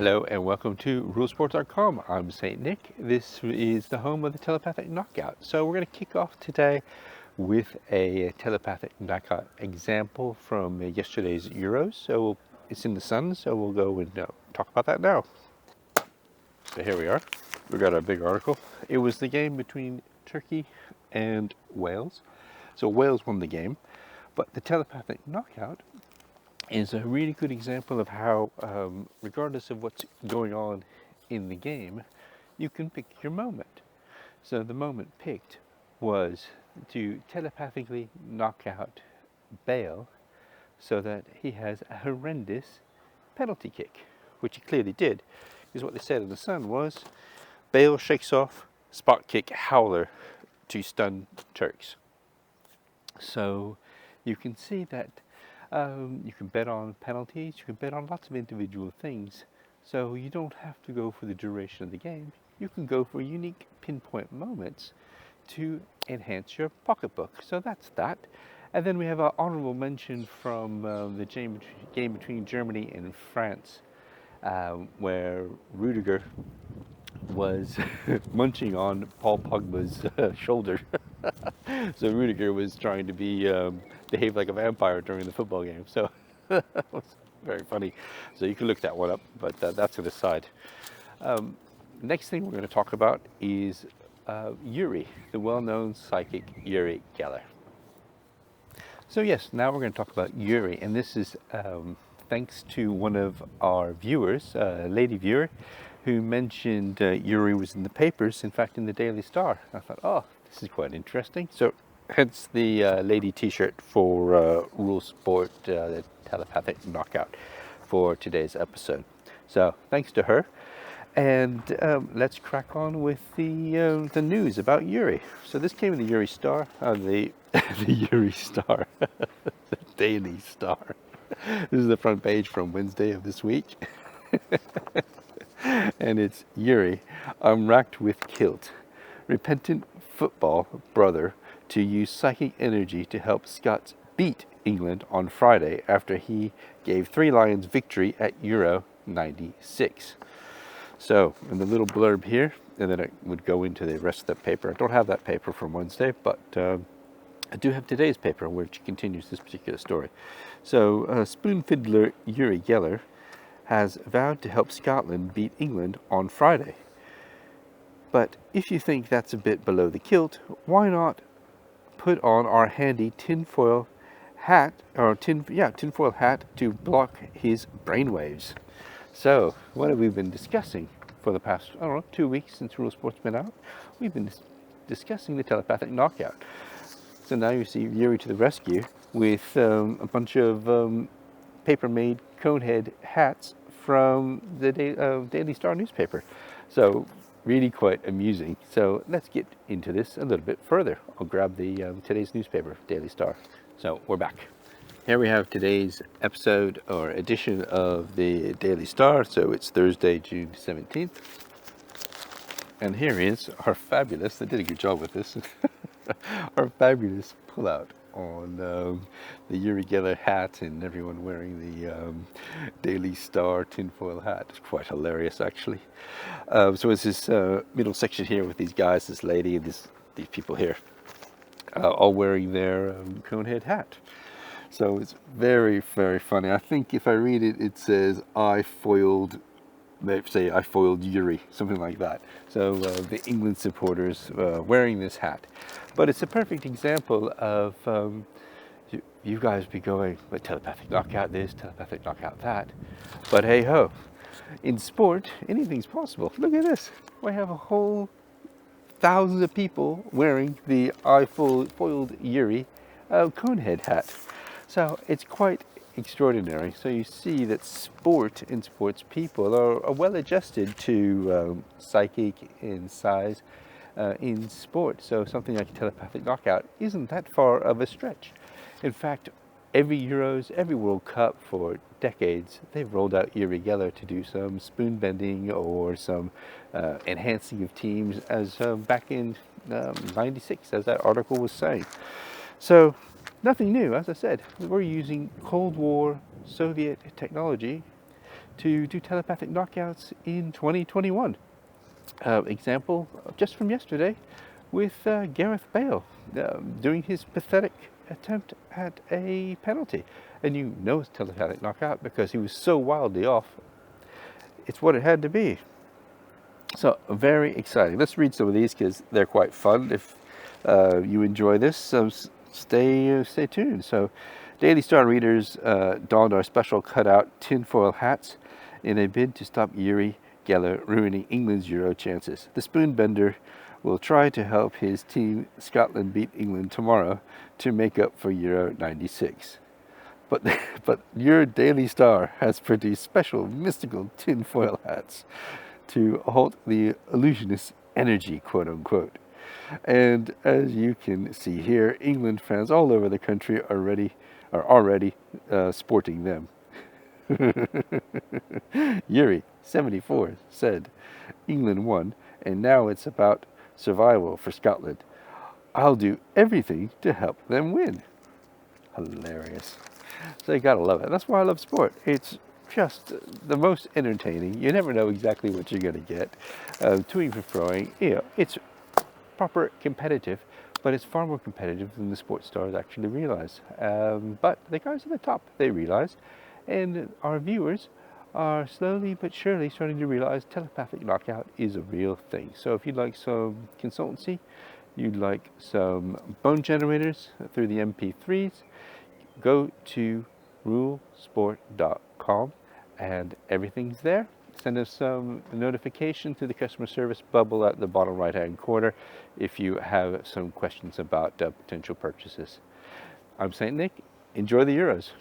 Hello and welcome to Rulesports.com. I'm St. Nick. This is the home of the Telepathic Knockout. So we're going to kick off today with a Telepathic Knockout example from yesterday's Euros. So it's in the sun, so we'll go and talk about that now. So here we are. We got our big article. It was the game between Turkey and Wales. So Wales won the game, but the Telepathic Knockout is a really good example of how, regardless of what's going on in the game, you can pick your moment. So the moment picked was to telepathically knock out Bale so that he has a horrendous penalty kick, which he clearly did. Because what they said in the Sun was, Bale shakes off, spot kick, howler to stun Turks. So you can see that you can bet on penalties, you can bet on lots of individual things. So you don't have to go for the duration of the game. You can go for unique pinpoint moments to enhance your pocketbook. So that's that. And then we have an honorable mention from the game between Germany and France, where Rudiger was munching on Paul Pogba's shoulder. So Rudiger was trying to behave like a vampire during the football game. So it was very funny. So you can look that one up, but that's to the side. Next thing we're going to talk about is Uri, the well-known psychic Uri Geller. So yes, now we're going to talk about Uri, and this is thanks to one of our viewers, a lady viewer, who mentioned Uri was in the papers, in fact in the Daily Star. I thought, oh, this is quite interesting. So hence the lady t-shirt for Rule Sport, the Telepathic Knockout for today's episode. So thanks to her. And let's crack on with the news about Uri. So this came in the Uri Star, the Uri Star, the Daily Star. This is the front page from Wednesday of this week. And it's Uri, I'm racked with guilt. Repentant football brother to use psychic energy to help Scots beat England on Friday after he gave Three Lions victory at Euro 96. So, in the little blurb here, and then it would go into the rest of the paper. I don't have that paper from Wednesday, but I do have today's paper, which continues this particular story. So, spoon fiddler Uri Geller has vowed to help Scotland beat England on Friday. But if you think that's a bit below the kilt, why not put on our handy tinfoil hat, or tinfoil hat to block his brainwaves? So, what have we been discussing for the past, 2 weeks since Rule Sport's been out? We've been discussing the Telepathic Knockout. So now you see Uri to the rescue with a bunch of paper-made conehead hats from the Daily Star newspaper. So really quite amusing. So let's get into this a little bit further. I'll grab the today's newspaper, Daily Star. So we're back. Here we have today's episode or edition of the Daily Star. So it's Thursday, June 17th. And here is our fabulous, they did a good job with this, our fabulous pullout on the Uri Geller hat and everyone wearing the Daily Star tinfoil hat. It's quite hilarious, actually. So it's this middle section here with these guys, this lady, and these people here, all wearing their conehead hat. So it's very, very funny. I think if I read it, it says, they say, I foiled Uri, something like that. So the England supporters wearing this hat. But it's a perfect example of you guys be going, but telepathic knockout this, telepathic knockout that. But hey ho, in sport, anything's possible. Look at this. We have a whole thousands of people wearing the I foiled Uri conehead hat. So it's quite extraordinary. So you see that sport and sports people are well adjusted to psychic and size in sport. So something like a telepathic knockout isn't that far of a stretch. In fact, every Euros, every World Cup for decades, they've rolled out Uri Geller to do some spoon bending or some enhancing of teams, as back in 96, as that article was saying. So nothing new, as I said. We're using Cold War Soviet technology to do telepathic knockouts in 2021. Example just from yesterday with Gareth Bale doing his pathetic attempt at a penalty. And you know it's telepathic knockout because he was so wildly off. It's what it had to be. So very exciting. Let's read some of these because they're quite fun. If you enjoy this, so stay tuned. So Daily Star readers donned our special cutout tinfoil hats in a bid to stop Uri Geller ruining England's Euro chances. The spoonbender will try to help his team Scotland beat England tomorrow to make up for Euro 96. But your Daily Star has produced special mystical tinfoil hats to halt the illusionist energy, quote unquote. And as you can see here, England fans all over the country are already sporting them. Uri, 74, said, England won, and now it's about survival for Scotland. I'll do everything to help them win. Hilarious. So you gotta love it. That's why I love sport. It's just the most entertaining. You never know exactly what you're gonna get. Toing for throwing, it's proper competitive, but it's far more competitive than the sports stars actually realize. But the guys at the top, they realize, and our viewers are slowly but surely starting to realize telepathic knockout is a real thing. So if you'd like some consultancy, you'd like some bone generators through the MP3s, go to rulesport.com and everything's there. Send us some notification to the customer service bubble at the bottom right hand corner if you have some questions about potential purchases. I'm Saint Nick. Enjoy the Euros.